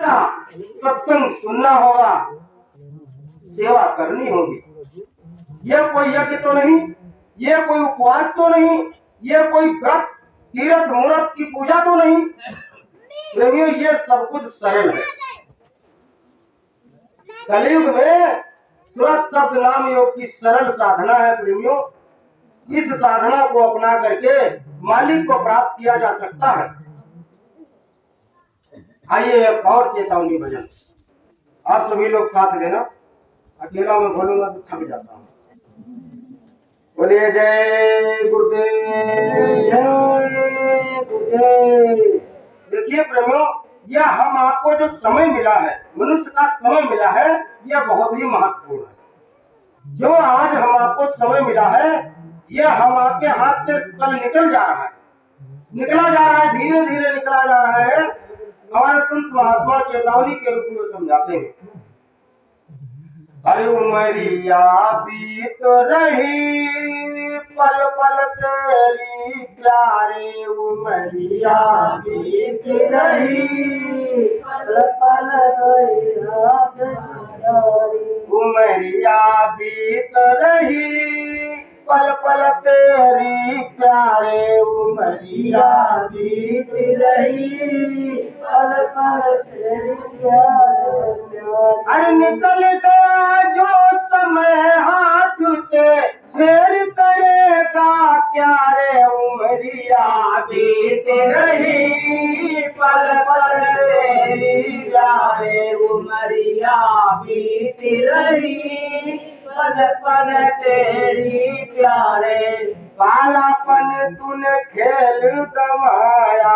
का सत्संग सुनना होगा, सेवा करनी होगी। ये कोई यज्ञ तो नहीं, ये कोई उपवास तो नहीं, ये कोई व्रत तीर्थ मुहूर्त की पूजा तो नहीं। प्रेमियों, ये सब कुछ सरल है। कलयुग में सुरत शब्द नाम योग की सरल साधना है। प्रेमियों, इस साधना को अपना करके मालिक को प्राप्त किया जा सकता है। आइए एक और चेतावनी भजन आप सभी लोग साथ लेना। अकेला मैं बोलूंगा तो थक जाता हूँ। बोलिए जय गुरुदेव, जय गुरुदेव। देखिए प्रेमियों, यह हम आपको जो समय मिला है, मनुष्य का समय मिला है, यह बहुत ही महत्वपूर्ण है। जो आज हम आपको समय मिला है, यह हम आपके हाथ से कल निकल जा रहा है, निकला जा रहा है, धीरे धीरे निकला जा रहा है। हमारे संत महात्मा चेतावनी के रूप में समझाते हैं। अरे उमरिया बीत रही पल पल तेरी प्यारे, उमरिया बीत रही पल पल उमरिया बीत रही पल पल तेरी प्यारे, उमरिया बीत रही पल पल तेरी प्यारे। अरे निकल गया जो समय हाथ से, फिर करेगा क्या रे, उमरिया बीत रही पल पल तेरी प्यारे, उमरिया बीत रही पल पल तेरी प्यारे। बालापन तूने खेल गवाया,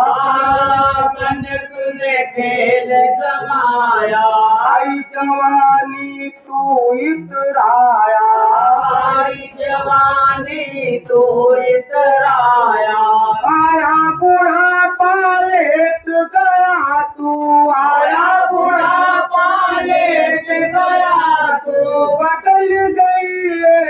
बालापन तूने खेल गवाया, आई जवानी तू इतराया, आई जवानी तू इतराया। आया बुढ़ापा लेट गया तू, आया बुढ़ापा लेट गया तू, बदल गई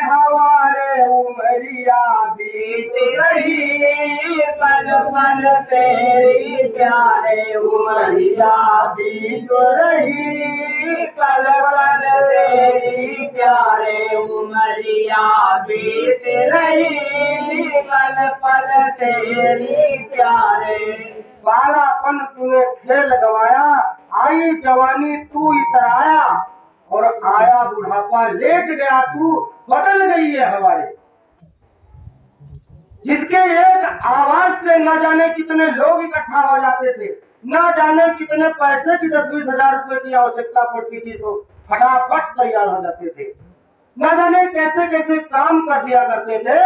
हवारे, उमरिया बीत रही पल पल तेरी प्यारे, उमरिया बीत रही पल पल तेरी प्यारे, उमरिया बीत रही पल पल तेरी प्यारे। बालापन तूने खेल गवाया, आई जवानी तू इतराया, और आया बुढ़ापा लेट गया तू, बदल गई है हवारे। जिसके एक आवाज से न जाने कितने लोग इकट्ठा हो जाते थे, न जाने कितने पैसे की 10-20 हजार रुपए की आवश्यकता पड़ती थी तो फटाफट तैयार हो जाते थे, न जाने कैसे कैसे काम कर दिया करते थे।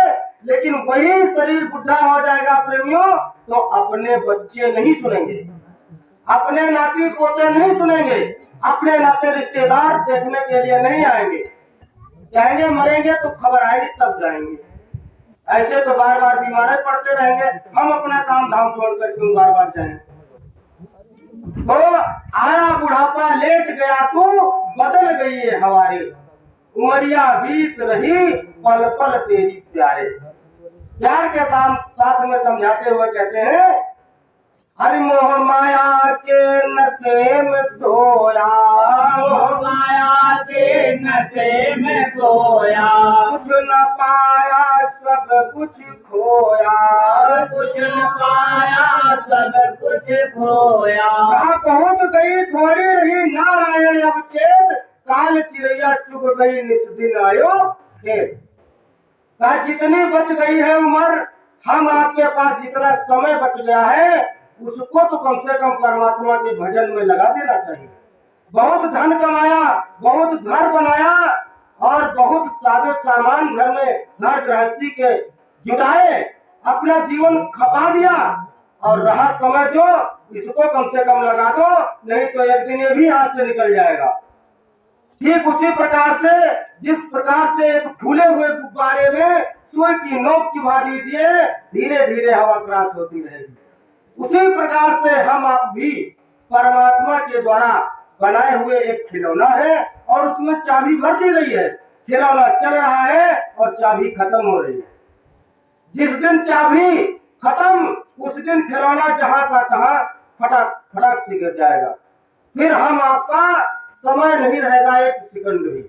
लेकिन वही शरीर बुढ़ा हो जाएगा प्रेमियों, तो अपने बच्चे नहीं सुनेंगे, अपने नाती पोते नहीं सुनेंगे, अपने नाते रिश्तेदार देखने के लिए नहीं आएंगे, कहेंगे मरेंगे तो खबर आएगी तब जाएंगे। ऐसे तो बार बार बीमार पड़ते रहेंगे, हम अपना काम धाम छोड़ कर क्यों बार बार जाएं। तो आया बुढ़ापा लेट गया तू, बदल गई है हवारे, उमरिया बीत रही पल पल तेरी प्यारे। प्यार के साथ में समझाते हुए कहते हैं, हरि मोह माया के नशे में सोया, मोह माया के नशे में सोया, कुछ न पाया सब कुछ खोया, कुछ न पाया सब कुछ खोया। पहुंच गई थोड़ी रही नारायण अब चेत, काल चिड़ैया चुग गई निस्दिन आयो खेत। जितनी बच गई है उम्र, हम आपके पास जितना समय बच गया है, उसको तो कम से कम परमात्मा के भजन में लगा देना चाहिए। बहुत धन कमाया, बहुत घर बनाया और बहुत सारे सामान घर में घर गृहस्थी के जुटाए, अपना जीवन खपा दिया, और रहा समय जो इसको कम से कम लगा दो, नहीं तो एक दिन ये भी हाथ से निकल जाएगा। ठीक उसी प्रकार से जिस प्रकार से एक फूले हुए गुब्बारे में सुई की नोक चिपा दीजिए, धीरे धीरे हवा क्रॉस होती रहेगी। उसी प्रकार से हम आप भी परमात्मा के द्वारा बनाए हुए एक खिलौना है, और उसमें चाबी भर दी गई है। खिलौना चल रहा है और चाबी खत्म हो रही है। जिस दिन चाबी खत्म, उस दिन खिलौना जहां का तहां फटाक फटाक से गिर जाएगा। फिर हम आपका समय नहीं रहेगा एक सेकंड भी।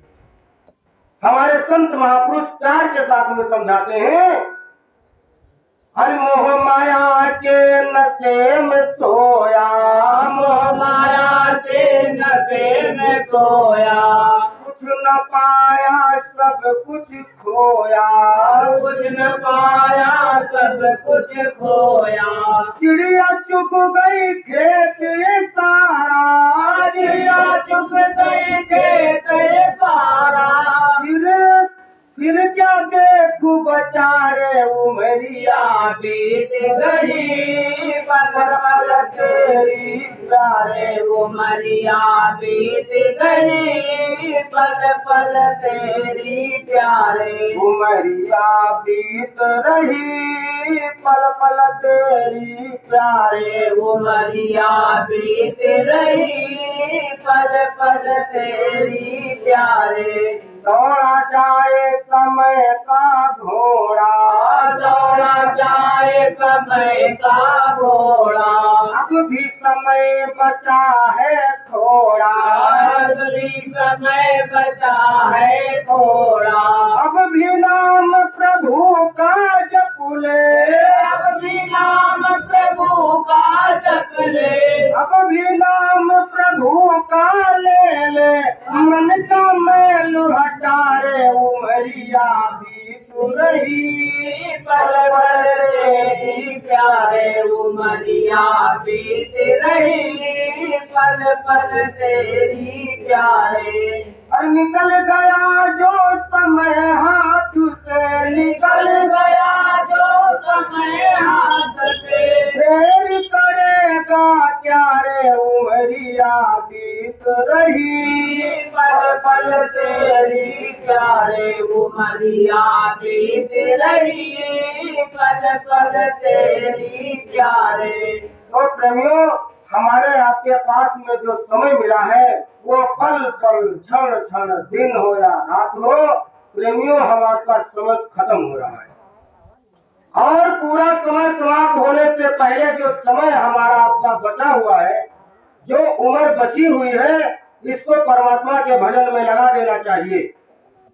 हमारे संत महापुरुष प्यार के साथ में समझाते हैं, हरि मोह माया के नशे में सोया, मोह माया के नशे में सोया, कुछ न पाया सब कुछ खोया, कुछ न पाया सब कुछ खोया। चिड़िया चुग गई खेत ये सारा, चिड़िया चुग गई खेत ये सारा, फिर क्या देखूं बेचारे उमरिया बीत गई पल पल तेरी प्यारे उमरिया, बीत गई पल पल तेरी प्यारे उमरिया बीत रही पल पल तेरी प्यारे, उमरिया बीत रही पल पल तेरी प्यारे। दौड़ा जाए समय का घोड़ा, दौड़ा जाए समय का घोड़ा, अब भी समय बचा है थोड़ा, अब भी समय बचा है थोड़ा, अब भी नाम प्रभु का जप ले, अब भी नाम प्रभु का जप ले, अब भी नाम प्रभु का ले, मन का मैल हटा रे उमरिया बीत रही पल पल तेरी प्यारे उमरिया, बीत रही पल पल तेरी प्यारे। और निकल गया जो समय हाथ से, निकल गया जो समय हाथ से, फिर करेगा क्या रे उमरिया बीत रही पल पल तेरी प्यारे उमरिया, बीत रही पल पल तेरी प्यारे। तो प्रेमियों, हमारे आपके पास में जो समय मिला है वो पल पल क्षण क्षण दिन हो या रात हो, प्रेमियों हमारे पास समय खत्म हो रहा है। और पूरा समय समाप्त होने से पहले जो समय हमारा आपका बचा हुआ है, जो उम्र बची हुई है, इसको परमात्मा के भजन में लगा देना चाहिए।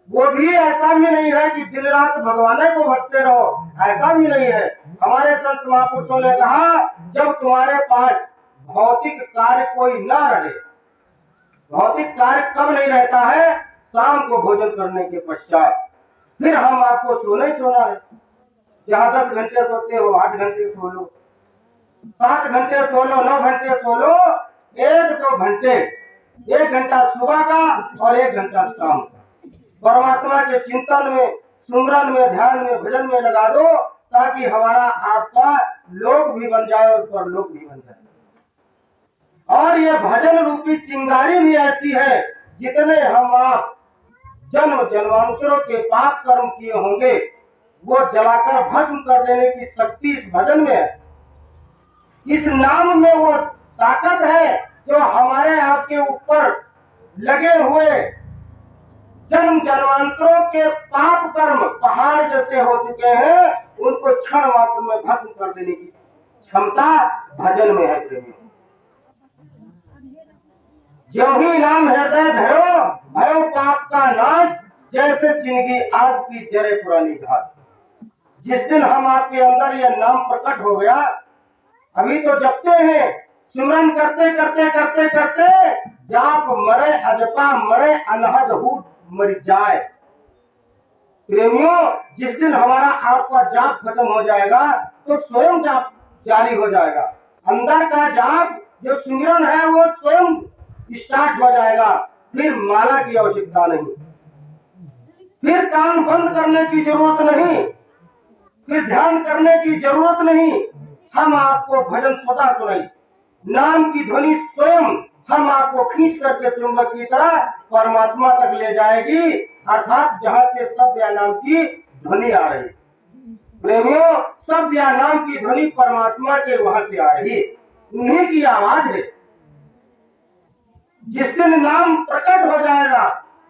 वो भी ऐसा भी नहीं है कि दिन रात भगवान को भजते रहो, ऐसा भी नहीं है। हमारे संत महापुरुषों ने कहा, जब तुम्हारे पास भौतिक कार्य कोई ना रहे, भौतिक कार्य कब नहीं रहता है? शाम को भोजन करने के पश्चात। फिर हम आपको सोना ही सोना है। जहाँ 10 घंटे सोते हो 8 घंटे सो लो, 7 घंटे सो लो, 9 घंटे सो लो, 1-2 घंटे, 1 घंटा सुबह का और 1 घंटा शाम का परमात्मा के चिंतन में, सुमरन में, ध्यान में, भजन में लगा दो, ताकि हमारा आपका लोक भी बन जाए और परलोक भी बन जाए। और ये भजन रूपी चिंगारी भी ऐसी है, जितने हम आप जन्म जन्मांतरों के पाप कर्म किए होंगे वो जलाकर भस्म कर देने की शक्ति इस भजन में है। इस नाम में वो ताकत है जो हमारे आपके ऊपर लगे हुए जन्म जन्मांतरों के पाप कर्म पहाड़ जैसे हो चुके हैं, उनको क्षण मात्र में भस्म कर देने की क्षमता भजन में है प्रेमी। जो ही नाम हृदय धरो भयो पाप का नाश, जैसे जिंदगी आग की जरे पुरानी घास। जिस दिन हम आपके अंदर यह नाम प्रकट हो गया, अभी तो जपते हैं, सुमरन करते करते करते करते जाप मरे अजपा मरे अनहद हूट मर जाए। प्रेमियों, जिस दिन हमारा आपका जाप खत्म हो जाएगा तो स्वयं जाप जारी हो जाएगा। अंदर का जाप जो सुमरन है वो स्वयं स्टार्ट हो जाएगा। फिर माला की आवश्यकता नहीं, फिर कान बंद करने की जरूरत नहीं, फिर ध्यान करने की जरूरत नहीं। हम आपको भजन स्वतः सुनाई, नाम की ध्वनि स्वयं हम आपको खींच करके चुंबक की तरह परमात्मा तक ले जाएगी, अर्थात जहाँ से शब्द या नाम की ध्वनि आ रही। प्रेमियों, शब्द या नाम की ध्वनि परमात्मा के वहां से आ रही, उन्हीं की आवाज है। जिस दिन नाम प्रकट हो जाएगा,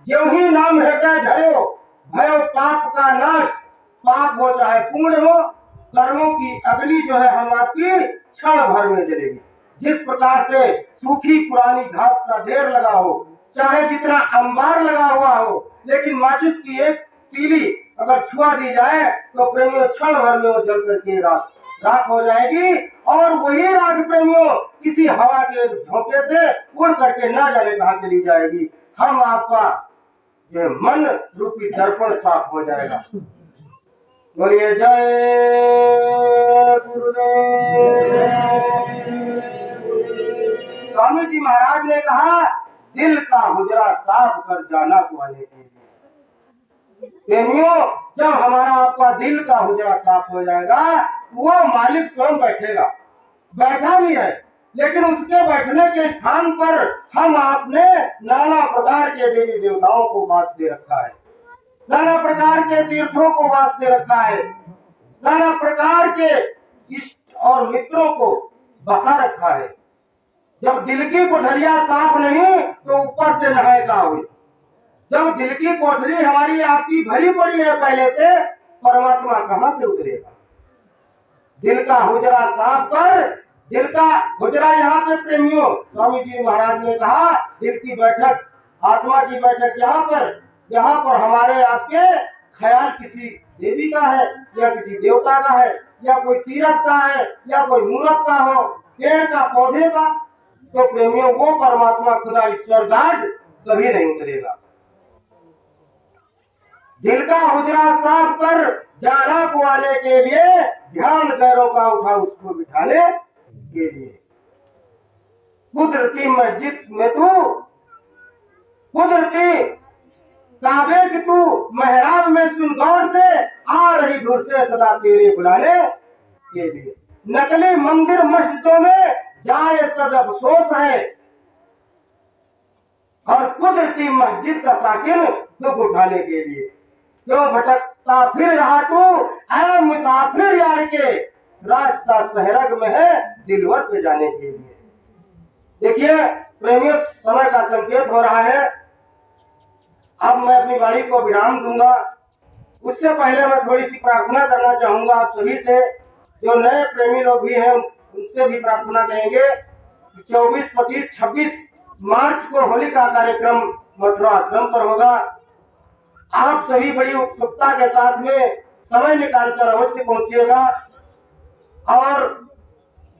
जो ही नाम हृदय धरो भयो पाप का नाश। पाप हो चाहे पुण्य हो, कर्मों की अग्नि जो है हम आपकी क्षण भर में जलेगी। जिस प्रकार से सूखी पुरानी घास का ढेर लगा हो, चाहे जितना अंबार लगा हुआ हो, लेकिन माचिस की एक तीली अगर छुआ दी जाए तो प्रेमियों क्षण भर में वो जल करके राख हो जाएगी। और वही राख प्रेमियों किसी हवा के झोंके से उड़ करके ना जाने कहाँ चली जाएगी। हम आपका ये मन रूपी दर्पण साफ हो जाएगा। बोलिए जय गुरुदेव। स्वामी जी महाराज ने कहा दिल का हुजरा साफ कर जाना वाले के लिए। प्रेमियों, जब हमारा आपका दिल का हुजरा साफ हो जाएगा, वो मालिक स्वयं बैठेगा, बैठा भी है, लेकिन उसके बैठने के स्थान पर हम आपने नाना प्रकार के देवी देवताओं को वास दे रखा है, नाना प्रकार के तीर्थों को वास दे रखा है, नाना प्रकार के इष्ट और मित्रों को बसा रखा है। जब दिल की कोठरिया साफ नहीं तो ऊपर से नहाए का हुई। जब दिल की कोठरी हमारी आपकी भरी पड़ी है पहले से, परमात्मा कहाँ से उतरेगा। दिल का हुजरा साफ कर, दिल का हुजरा यहाँ पे प्रेमियों, स्वामी जी महाराज ने कहा दिल की बैठक, आत्मा की बैठक यहाँ पर हमारे आपके ख्याल किसी देवी का है या किसी देवता का है या कोई तीर्थ का है या कोई मूर्त का हो, पेड़ का, पौधे का, तो प्रेमियों वो परमात्मा खुदा ईश्वर गाड कभी नहीं उतरेगा। दिल का हुजरा साफ कर जाना को आने के लिए, ध्यान गैरों का उठा उसको बिठाने के लिए। कुदरती मस्जिद में तू, कुदरती काबे की तू मेहराब में सुन गौर से, आ रही दूर से सदा तेरे बुलाने के लिए। नकली मंदिर मस्जिदों में जाए सद अफसोस है, और कुदरती मस्जिद का साकिन दुख उठाने के लिए। क्यों भटकता फिर रहा तू ऐ मुसाफिर यार के, रास्ता सहरग में है दिलवर पे जाने के लिए। देखिए प्रेमियों, समय का संकेत हो रहा है। अब मैं अपनी वाणी को विराम दूंगा। उससे पहले मैं थोड़ी सी प्रार्थना करना चाहूंगा आप सभी से। जो नए प्रेमी लोग भी हैं उनसे भी प्रार्थना करेंगे। 24, 25, 26 मार्च को होली का कार्यक्रम मथुरा आश्रम पर होगा। आप सभी बड़ी उत्सुकता के साथ में समय निकालकर अवश्य पहुंचिएगा। और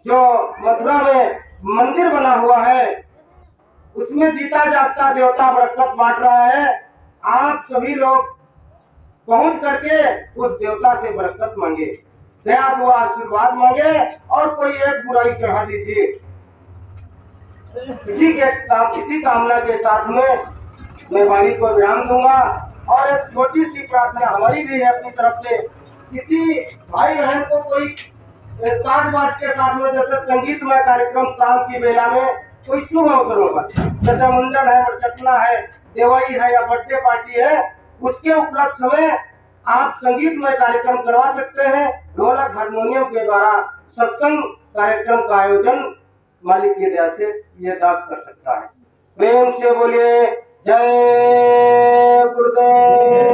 जो मथुरा में मंदिर बना हुआ है उसमें जीता जागता देवता बरकत बांट रहा है। आप सभी लोग पहुंच करके उस देवता से बरकत मांगे, दया को आशीर्वाद मांगे, और कोई एक बुराई चढ़ा दीजिए। इसी कामना के साथ में मैं वाणी को विराम दूंगा। और एक छोटी सी प्रार्थना हमारी भी है अपनी तरफ से। किसी भाई बहन को कोई साज बाज के साथ में, जैसे संगीतमय कार्यक्रम शाम की बेला में कोई शुभ अवसरों पर, जैसे मुंडन है, वरचटना है, देवाई है या बर्थडे पार्टी है, उसके उपलक्ष्य में आप संगीतमय कार्यक्रम करवा सकते हैं। ढोलक हारमोनियम के द्वारा सत्संग कार्यक्रम का आयोजन मालिक की दया से ये दास कर सकता है। प्रेम से बोलिए जय गुरुदेव।